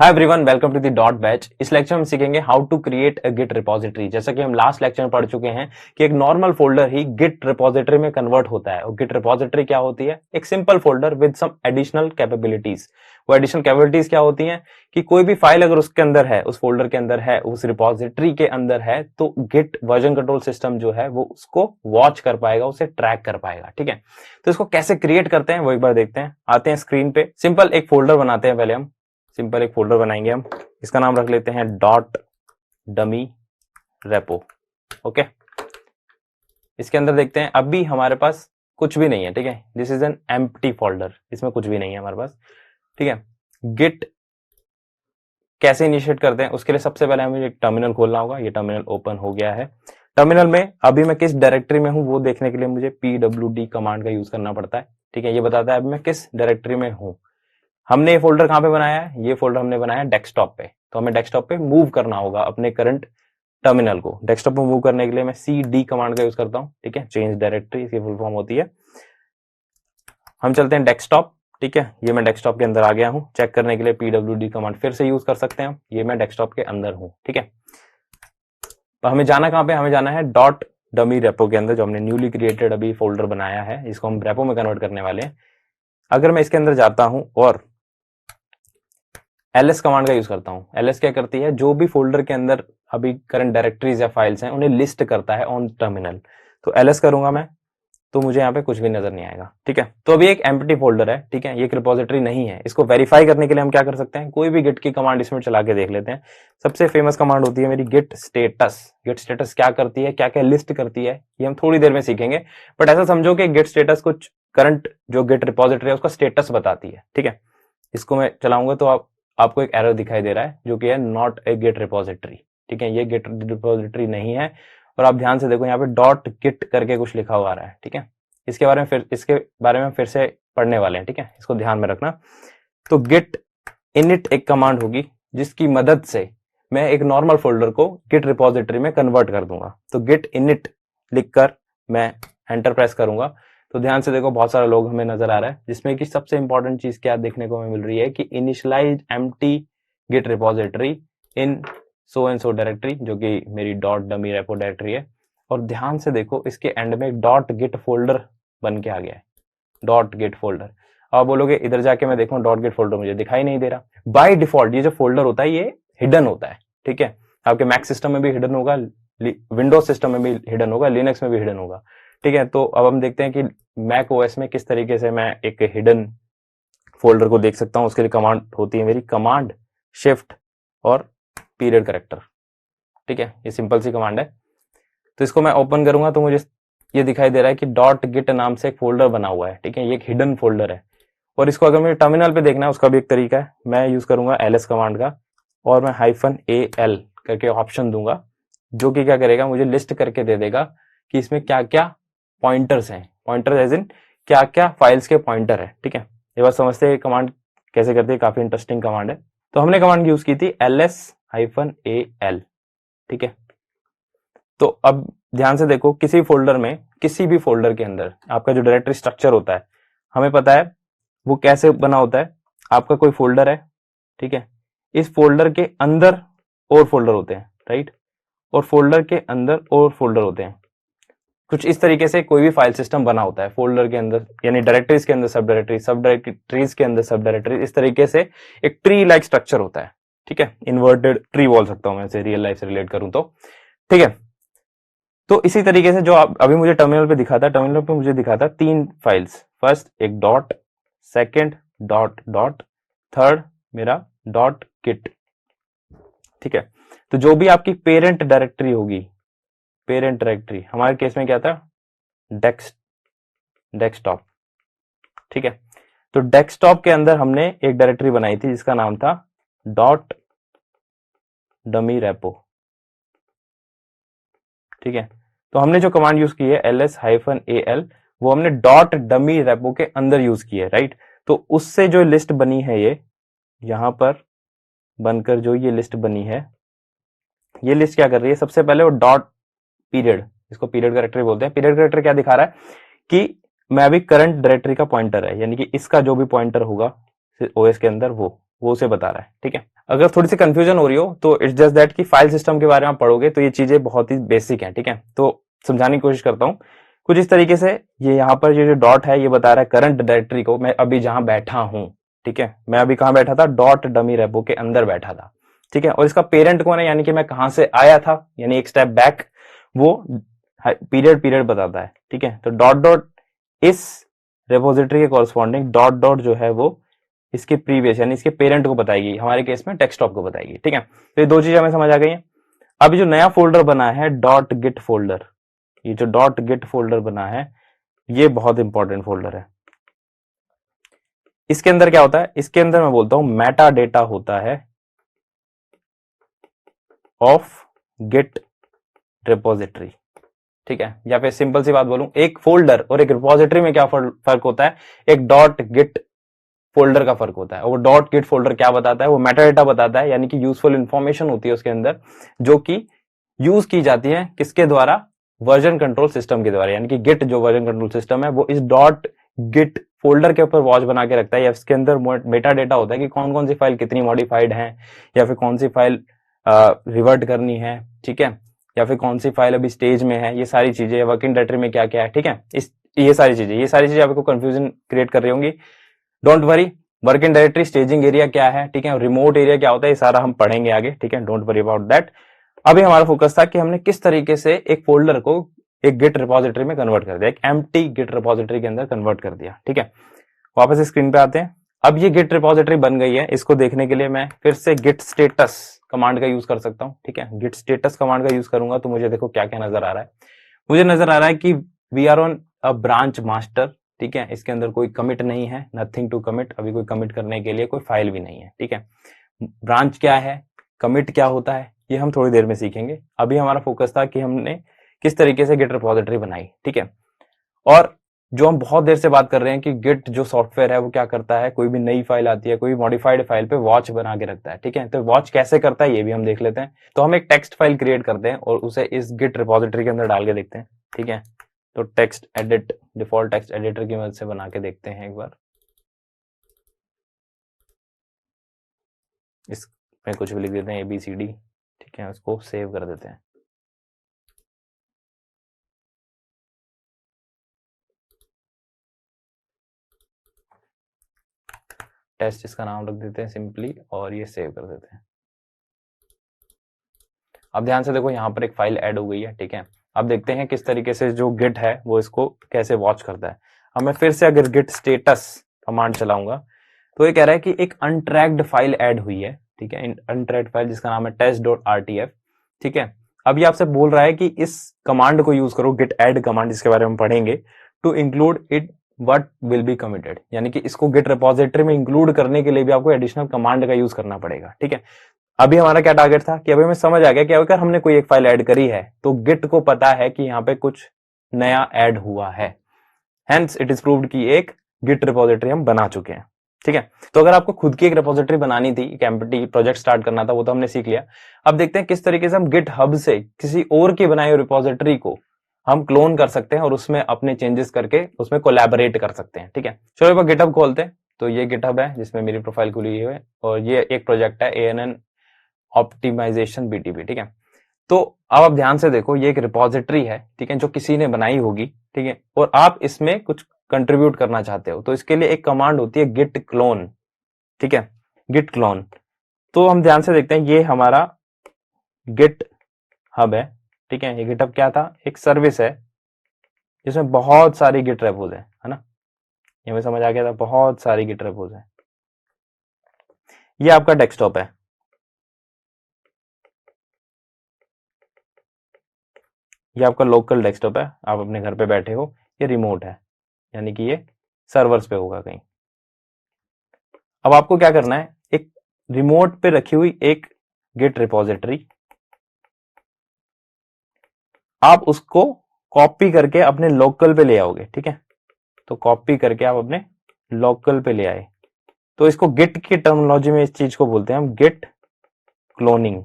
Hi everyone, welcome to the dot batch. इस lecture में हम सीखेंगे how to create a Git repository. जैसा कि हम लास्ट लेक्चर में पढ़ चुके हैं कि एक नॉर्मल फोल्डर ही गिट रिपोजिटरी में कन्वर्ट होता है। और गिट रिपोजिटरी क्या होती है? एक simple folder with some additional capabilities. वो एडिशनल कैपेबिलिटीज क्या होती हैं कि कोई भी फाइल अगर उसके अंदर है, उस फोल्डर के अंदर है, उस रिपोजिटरी के अंदर है, तो गिट वर्जन कंट्रोल सिस्टम जो है वो उसको वॉच कर पाएगा, उसे ट्रैक कर पाएगा। ठीक है, तो इसको कैसे क्रिएट करते हैं वो एक बार देखते हैं। आते हैं स्क्रीन पे, सिंपल एक फोल्डर बनाते हैं। पहले हम सिंपल एक फोल्डर बनाएंगे। हम इसका नाम रख लेते हैं डॉट डमी रेपो। ओके, इसके अंदर देखते हैं अभी हमारे पास कुछ भी नहीं है। ठीक है, this is an empty folder, इसमें कुछ भी नहीं है हमारे पास। ठीक है, गिट कैसे इनिशिएट करते हैं उसके लिए सबसे पहले हमें एक टर्मिनल खोलना होगा। ये टर्मिनल ओपन हो गया है। टर्मिनल में अभी मैं किस डायरेक्टरी में हूं वो देखने के लिए मुझे pwd कमांड का यूज करना पड़ता है। ठीक है, ये बताता है अभी मैं किस डायरेक्टरी में हूं। हमने ये फोल्डर कहां पे बनाया है? ये फोल्डर हमने बनाया डेस्कटॉप पे। तो हमें डेस्कटॉप पे मूव करना होगा अपने करंट टर्मिनल को। डेस्कटॉप पे मूव करने के लिए मैं cd कमांड का यूज करता हूं। ठीक है, चेंज डायरेक्टरी इसकी फुल फॉर्म होती है। हम चलते हैं डेस्कटॉप। ठीक है, ये मैं डेस्कटॉप के अंदर आ गया हूं। चेक करने के लिए pwd कमांड फिर से यूज कर सकते हैं हम। ये मैं डेस्कटॉप के अंदर हूं। ठीक है, तो हमें जाना कहां पे? हमें जाना है डॉट डमी रेपो के अंदर, जो हमने न्यूली क्रिएटेड अभी फोल्डर बनाया है, इसको हम रेपो में कन्वर्ट करने वाले हैं। अगर मैं इसके अंदर जाता हूं और ls कमांड का यूज करता हूं। ls क्या करती है? जो भी फोल्डर के अंदर अभी करंट डायरेक्टरीज या फाइल्स हैं उन्हें लिस्ट करता है ऑन टर्मिनल। तो ls करूंगा मैं, तो मुझे यहाँ पे कुछ भी नजर नहीं आएगा। ठीक है, तो अभी एक एम्प्टी फोल्डर है। ठीक है, ये एक रिपोजिटरी नहीं है। इसको वेरीफाई करने के लिए हम क्या कर सकते हैं? कोई भी गिट की कमांड इसमें चला के देख लेते हैं। सबसे फेमस कमांड होती है मेरी गिट स्टेटस। गिट स्टेटस क्या करती है, क्या क्या लिस्ट करती है, ये हम थोड़ी देर में सीखेंगे। बट ऐसा समझो कि गिट स्टेटस कुछ करंट जो गिट रिपोजिटरी है उसका स्टेटस बताती है। ठीक है, इसको मैं चलाऊंगा तो आपको एक एरर दिखाई दे रहा है जो कि है नॉट ए गिट रिपोजिटरी। ठीक है, ये गिट रिपोजिटरी नहीं है। और आप ध्यान से देखो यहाँ पे डॉट गिट करके कुछ लिखा हुआ आ रहा है। ठीक है, इसके बारे में फिर से पढ़ने वाले हैं। ठीक है, इसको ध्यान में रखना। तो गिट इनिट एक कमांड होगी जिसकी मदद से मैं एक नॉर्मल फोल्डर को गिट रिपोजिटरी में कन्वर्ट कर दूंगा। तो गिट इनिट लिखकर मैं एंटर प्रेस करूंगा तो ध्यान से देखो बहुत सारे लोग हमें नजर आ रहा है, जिसमें कि सबसे इंपॉर्टेंट चीज क्या देखने को हमें मिल रही है कि initialise empty Git repository in so and so directory, जो कि मेरी डॉट डमी रेपो डायरेक्टरी है। और ध्यान से देखो इसके एंड में डॉट गिट फोल्डर बन के आ गया है, डॉट गिट फोल्डर। अब बोलोगे इधर जाके मैं देखूं डॉट गिट फोल्डर, मुझे दिखाई नहीं दे रहा। बाय डिफॉल्ट ये जो फोल्डर होता है ये हिडन होता है। ठीक है, आपके मैक सिस्टम में भी हिडन होगा, विंडोज सिस्टम में भी हिडन होगा, लिनक्स में भी हिडन होगा। ठीक है, तो अब हम देखते हैं कि मैक ओएस में किस तरीके से मैं एक हिडन फोल्डर को देख सकता हूं। उसके लिए कमांड होती है मेरी कमांड शिफ्ट और पीरियड करेक्टर। ठीक है, ये सिंपल सी कमांड है। तो इसको मैं ओपन करूंगा तो मुझे ये दिखाई दे रहा है कि डॉट गिट नाम से एक फोल्डर बना हुआ है। ठीक है, ये एक हिडन फोल्डर है। और इसको अगर मुझे टर्मिनल पे देखना है उसका भी एक तरीका है। मैं यूज करूंगा ls कमांड का और मैं -al करके ऑप्शन दूंगा, जो कि क्या करेगा, मुझे लिस्ट करके दे देगा कि इसमें क्या क्या पॉइंटर्स हैं। पॉइंटर एज इन क्या क्या फाइल्स के पॉइंटर है। ठीक है, ये बात समझते हैं कमांड कैसे करती है, काफी इंटरेस्टिंग कमांड है। तो हमने कमांड यूज की थी ls-al। ठीक है, तो अब ध्यान से देखो किसी फोल्डर में, किसी भी फोल्डर के अंदर आपका जो डायरेक्टरी स्ट्रक्चर होता है हमें पता है वो कैसे बना होता है। आपका कोई फोल्डर है, ठीक है, इस फोल्डर के अंदर और फोल्डर होते हैं, राइट, और फोल्डर के अंदर और फोल्डर होते हैं। कुछ इस तरीके से कोई भी फाइल सिस्टम बना होता है फोल्डर के अंदर, यानी डायरेक्टरीज के अंदर सब डायरेक्टरी, सब डायरेक्टरीज के अंदर सब डायरेक्टरी। इस तरीके से एक ट्री लाइक स्ट्रक्चर होता है। ठीक है, इन्वर्टेड ट्री बोल सकता हूं मैं इसे रियल लाइफ से रिलेट करूं तो। ठीक है, तो इसी तरीके से जो आप अभी मुझे टर्मिनल पे दिखा था, टर्मिनल पे मुझे दिखा था 3 फाइल्स। फर्स्ट एक dot, second dot dot, third मेरा डॉट गिट। ठीक है, तो जो भी आपकी पेरेंट डायरेक्टरी होगी, पेरेंट डायरेक्टरी हमारे केस में क्या था, डेस्कटॉप। ठीक है, तो डेस्कटॉप के अंदर हमने एक डायरेक्टरी बनाई थी जिसका नाम था डॉट डमी रेपो। ठीक है, तो हमने जो कमांड यूज की है ls-al, वो हमने डॉट डमी रेपो के अंदर यूज की है, राइट। तो उससे जो लिस्ट बनी है, ये यहां पर बनकर जो ये लिस्ट बनी है, ये लिस्ट क्या कर रही है, सबसे पहले वो डॉट पीरियड, इसको पीरियड कैरेक्टर बोलते हैं। पीरियड कैरेक्टर क्या दिखा रहा है कि मैं अभी करंट डायरेक्टरी का पॉइंटर है, यानी कि इसका जो भी पॉइंटर होगा ओएस के अंदर वो उसे बता रहा है। ठीक है, अगर थोड़ी सी कंफ्यूजन हो रही हो तो इट्स जस्ट दैट कि फाइल सिस्टम के बारे में पढ़ोगे तो ये चीजें बहुत ही बेसिक हैं, ठीक है। तो समझाने की कोशिश करता हूँ कुछ इस तरीके से। ये यहाँ पर ये जो डॉट है ये बता रहा है करंट डायरेक्टरी को मैं अभी जहां बैठा हूं, ठीक है। मैं अभी कहां बैठा था, डॉट डमी रेपो के अंदर बैठा था, ठीक है। और इसका पेरेंट कौन है, यानी कि मैं कहां से आया था, यानी एक स्टेप बैक, वो पीरियड बताता है, ठीक है। तो डॉट डॉट इस रेपोजिटरी के कॉरस्पॉन्डिंग डॉट डॉट जो है वो इसके प्रीवियस यानी इसके पेरेंट को बताएगी, हमारे केस में डेस्कटॉप को बताएगी, ठीक है। तो ये दो चीजें हमें समझ आ गई हैं। अब जो नया फोल्डर बना है डॉट गिट फोल्डर, ये जो डॉट गिट फोल्डर बना है ये बहुत इंपॉर्टेंट फोल्डर है। इसके अंदर क्या होता है, इसके अंदर मैं बोलता हूं मेटा डेटा होता है ऑफ गिट रिपोजिटरी, ठीक है। या फिर सिंपल सी बात बोलूं, एक फोल्डर और एक रिपोजिटरी में क्या फर्क होता है, एक डॉट गिट फोल्डर का फर्क होता है। और वो डॉट गिट फोल्डर क्या बताता है, वो मेटाडेटा बताता है, यानी कि यूजफुल इंफॉर्मेशन होती है उसके अंदर जो कि यूज की जाती है किसके द्वारा, वर्जन कंट्रोल सिस्टम के द्वारा। यानी कि गिट जो वर्जन कंट्रोल सिस्टम है वो इस डॉट गिट फोल्डर के ऊपर वॉच बना के रखता है, या इसके अंदर मेटा डेटा होता है कि कौन कौन सी फाइल कितनी मॉडिफाइड है, या फिर कौन सी फाइल रिवर्ट करनी है, ठीक है, या फिर कौन सी फाइल अभी स्टेज में है, ये सारी चीजें वर्किंग डायरेक्टरी में क्या क्या है, ठीक है। ये सारी चीजें आपको कंफ्यूजन क्रिएट कर रही होंगी। Don't worry, working directory, staging area क्या है, ठीक है, रिमोट एरिया क्या होता है, ये सारा हम पढ़ेंगे आगे, ठीक है। Don't worry about that. अभी हमारा फोकस था कि हमने किस तरीके से एक फोल्डर को एक गिट रिपोजिटरी में कन्वर्ट कर दिया, एक एम्प्टी गिट रिपोजिटरी के अंदर कन्वर्ट कर दिया, ठीक है। वापस स्क्रीन पे आते हैं। अब ये गिट रिपोजिटरी बन गई है, इसको देखने के लिए मैं फिर से गिट स्टेटस कमांड का यूज कर सकता हूं, ठीक है। गिट स्टेटस कमांड का यूज करूंगा तो मुझे देखो क्या क्या नजर आ रहा है। मुझे नजर आ रहा है कि we are on a branch master, ठीक है। इसके अंदर कोई कमिट नहीं है, नथिंग टू कमिट, अभी कोई कमिट करने के लिए कोई फाइल भी नहीं है, ठीक है। ब्रांच क्या है, कमिट क्या होता है, ये हम थोड़ी देर में सीखेंगे। अभी हमारा फोकस था कि हमने किस तरीके से गिट रिपोजिटरी बनाई, ठीक है। और जो हम बहुत देर से बात कर रहे हैं कि गिट जो सॉफ्टवेयर है वो क्या करता है, कोई भी नई फाइल आती है, कोई मॉडिफाइड फाइल पे वॉच बना के रखता है, ठीक है। तो वॉच कैसे करता है ये भी हम देख लेते हैं। तो हम एक टेक्स्ट फाइल क्रिएट करते हैं और उसे इस गिट रिपोजिटरी के अंदर डाल के देखते हैं, ठीक है। तो text edit, default text editor की मदद से बना के देखते हैं एक बार। इसमें कुछ भी लिख देते हैं ABCD, ठीक है, उसको सेव कर देते हैं। टेस्ट इसका नाम रख देते हैं सिंपली और ये सेव कर देते हैं। अब ध्यान से देखो यहाँ पर एक फाइल ऐड हो गई है, ठीक है। अब देखते हैं किस तरीके से जो गिट है वो इसको कैसे वॉच करता है। अब मैं फिर से अगर गिट स्टेटस कमांड चलाऊंगा तो ये कह रहा है कि एक अनट्रैक्ड फाइल ऐड हुई है, ठीक है, अनट्रैक्ड फाइल जिसका नाम है test.rtf, ठीक है। अब ये आपसे बोल रहा है कि इस कमांड को यूज करो, गिट ऐड कमांड जिसके बारे में हम पढ़ेंगे, to include it what will be committed, यानी कि इसको गिट रिपोजिटरी में इंक्लूड करने के लिए भी आपको एडिशनल कमांड का यूज करना पड़ेगा, ठीक है। अभी हमारा क्या टारगेट था कि अभी हमें समझ आ गया कि अगर हमने कोई एक फाइल ऐड करी है तो गिट को पता है कि यहाँ पे कुछ नया ऐड हुआ है, हेंस इट इज प्रूव्ड कि एक गिट रिपोजिटरी हम बना चुके हैं, ठीक है। तो अगर आपको खुद की एक रिपोजिटरी बनानी थी, एक एम्प्टी प्रोजेक्ट स्टार्ट करना था, वो तो हमने सीख लिया। अब देखते हैं किस तरीके से हम गिट हब से किसी और की बनाई हुई रिपोजिटरी को हम क्लोन कर सकते हैं और उसमें अपने चेंजेस करके उसमें कोलैबोरेट कर सकते हैं, ठीक है। चलो एक बार गिटहब खोलते हैं। तो ये गिटहब है जिसमें मेरी प्रोफाइल खुली हुई है और ये एक प्रोजेक्ट है ANN ऑप्टिमाइजेशन BTP, ठीक है। तो अब आप ध्यान से देखो, ये एक रिपोजिटरी है, ठीक है, जो किसी ने बनाई होगी, ठीक है, और आप इसमें कुछ कंट्रीब्यूट करना चाहते हो तो इसके लिए एक कमांड होती है गिट क्लोन, ठीक है, गिट क्लोन। तो हम ध्यान से देखते हैं, ये हमारा गिट हब है, ठीक है। ये गिटहब क्या था, एक सर्विस है जिसमें बहुत सारी गिट रेपोज है ना। ये हमें समझ आ गया था, बहुत सारी गिट रेपोज है। ये आपका डेस्कटॉप है, ये आपका लोकल डेस्कटॉप है, आप अपने घर पे बैठे हो। ये रिमोट है, यानी कि ये सर्वर्स पे होगा कहीं। अब आपको क्या करना है, एक रिमोट पे रखी हुई एक गिट रिपोजिटरी, आप उसको कॉपी करके अपने लोकल पे ले आओगे, ठीक है। तो कॉपी करके आप अपने लोकल पे ले आए, तो इसको गिट की टर्मिनोलॉजी में इस चीज को बोलते हैं हम गिट क्लोनिंग,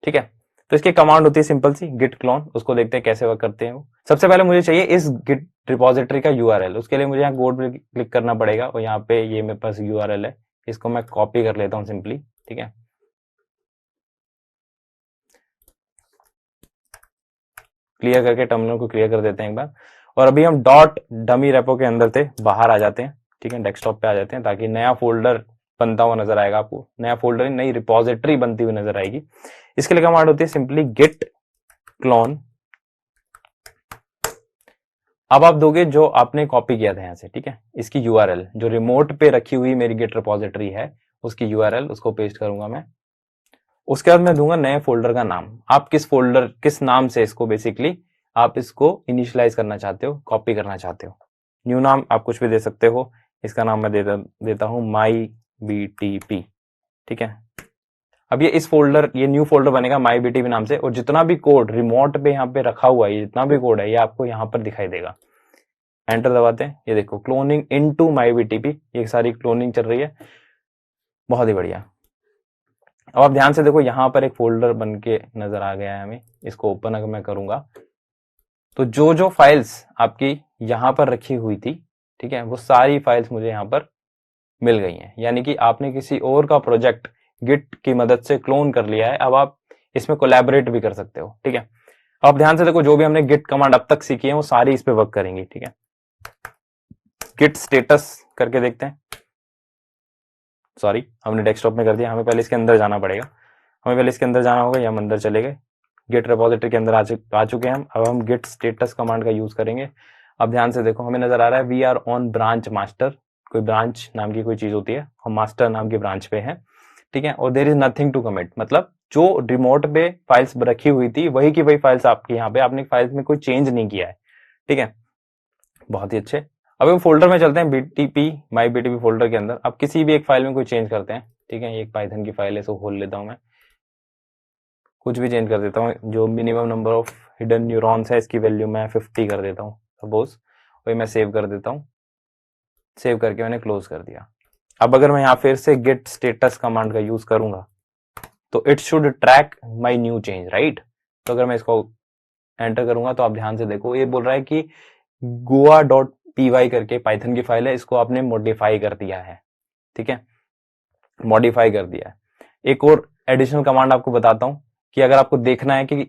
ठीक है। तो इसकी कमांड होती है सिंपल सी गिट क्लोन, उसको देखते हैं कैसे वर्क करते हैं वो। सबसे पहले मुझे चाहिए इस गिट रिपोजिटरी का URL, उसके लिए मुझे यहाँ कोड पे क्लिक करना पड़ेगा और यहाँ पे ये मेरे पास URL है, इसको मैं कॉपी कर लेता हूं सिंपली, ठीक है। क्लियर करके टर्मिनल को क्लियर कर देते हैं एक बार। और अभी हम डॉट डमी रेपो के अंदर थे बाहर आ जाते हैं, ठीक है, डेस्कटॉप पे आ जाते हैं, ताकि नया फोल्डर बनता हुआ नजर आएगा आपको, नया फोल्डर, नई रिपोजिटरी बनती हुई नजर आएगी। इसके लिए कमांड होती है सिंपली गिट क्लोन। अब आप दोगे जो आपने कॉपी किया था यहां से, ठीक है, इसकी यूआरएल जो रिमोट पे रखी हुई मेरी गिट रिपोजिटरी है उसकी यूआरएल, उसको पेस्ट करूंगा मैं। उसके बाद मैं दूंगा नए फोल्डर का नाम। आप किस फोल्डर, किस नाम से इसको बेसिकली आप इसको इनिशियलाइज करना चाहते हो, कॉपी करना चाहते हो। न्यू नाम आप कुछ भी दे सकते हो, इसका नाम मैं देता हूं माई बीटीपी, ठीक है। अब ये इस फोल्डर, ये न्यू फोल्डर बनेगा माई बीटीपी नाम से, और जितना भी कोड रिमोट पे यहाँ पे रखा हुआ है, जितना भी कोड है ये आपको यहाँ पर दिखाई देगा। एंटर दबाते हैं, ये देखो क्लोनिंग इनटू माई बीटीपी, ये सारी क्लोनिंग चल रही है, बहुत ही बढ़िया। अब आप ध्यान से देखो यहाँ पर एक फोल्डर बन के नजर आ गया है हमें। इसको ओपन अगर मैं करूंगा तो जो जो फाइल्स आपकी यहाँ पर रखी हुई थी, ठीक है, वो सारी फाइल्स मुझे यहाँ पर मिल गई हैं। यानी कि आपने किसी और का प्रोजेक्ट गिट की मदद से क्लोन कर लिया है। अब आप इसमें कोलैबोरेट भी कर सकते हो, ठीक है। अब ध्यान से देखो जो भी हमने गिट कमांड अब तक सीखी है वो सारी इस पे वर्क करेंगी, ठीक है। गिट स्टेटस करके देखते हैं। सॉरी, हमने डेस्कटॉप में कर दिया, हमें पहले इसके अंदर जाना पड़ेगा। हमें पहले इसके अंदर जाना होगा, या हम अंदर चले गए, गिट रिपोजिटरी के अंदर आ चुके हैं हम। अब हम गिट स्टेटस कमांड का यूज करेंगे। अब ध्यान से देखो हमें नजर आ रहा है we are on branch master, कोई ब्रांच नाम की कोई चीज होती है, हम मास्टर नाम की ब्रांच पे हैं, ठीक है। और there is nothing to commit, मतलब जो रिमोट पे फाइल्स रखी हुई थी वही की वही फाइल्स आपकी यहाँ पे, आपने फाइल्स में कोई चेंज नहीं किया है, ठीक है। बहुत ही अच्छे। अब हम फोल्डर में चलते हैं, बीटीपी माई बीटीपी फोल्डर के अंदर। अब किसी भी एक फाइल में कोई चेंज करते हैं, ठीक है। एक पाइथन की फाइल है, इसको खोल लेता हूं मैं, कुछ भी चेंज कर देता हूँ। जो minimum number of hidden neurons है इसकी वैल्यू मैं 50 कर देता हूँ सपोज, वही मैं सेव कर देता हूँ। सेव करके मैंने क्लोज कर दिया। अब अगर मैं यहाँ फिर से गेट स्टेटस कमांड का यूज करूंगा तो it should track my new change, right. तो अगर मैं इसको एंटर करूंगा तो आप ध्यान से देखो ये बोल रहा है कि goa.py करके पाइथन की फाइल है, इसको आपने मॉडिफाई कर दिया है, ठीक है, मॉडिफाई कर दिया है। एक और एडिशनल कमांड आपको बताता हूं कि अगर आपको देखना है कि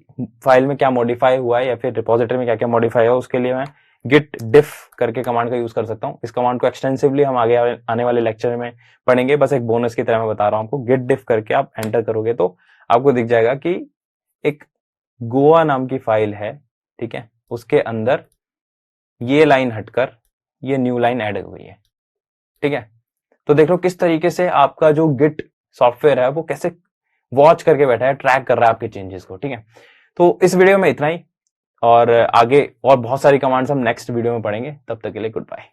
फाइल में क्या मॉडिफाई हुआ है या फिर रिपोजिटरी में क्या क्या मॉडिफाई हुआ, उसके लिए मैं गिट डिफ करके कमांड का यूज कर सकता हूं। इस कमांड को एक्सटेंसिवली हम आगे आने वाले लेक्चर में पढ़ेंगे, बस एक बोनस की तरह मैं बता रहा हूं आपको। गिट डिफ करके आप एंटर करोगे तो आपको दिख जाएगा कि एक गोवा नाम की फाइल है, ठीक है, उसके अंदर ये लाइन हटकर ये न्यू लाइन ऐड हुई है, ठीक है। तो देख लो किस तरीके से आपका जो गिट सॉफ्टवेयर है वो कैसे वॉच करके बैठा है, ट्रैक कर रहा है आपके चेंजेस को, ठीक है। तो इस वीडियो में इतना ही, और आगे और बहुत सारी कमांड्स हम नेक्स्ट वीडियो में पढ़ेंगे। तब तक के लिए गुड बाय।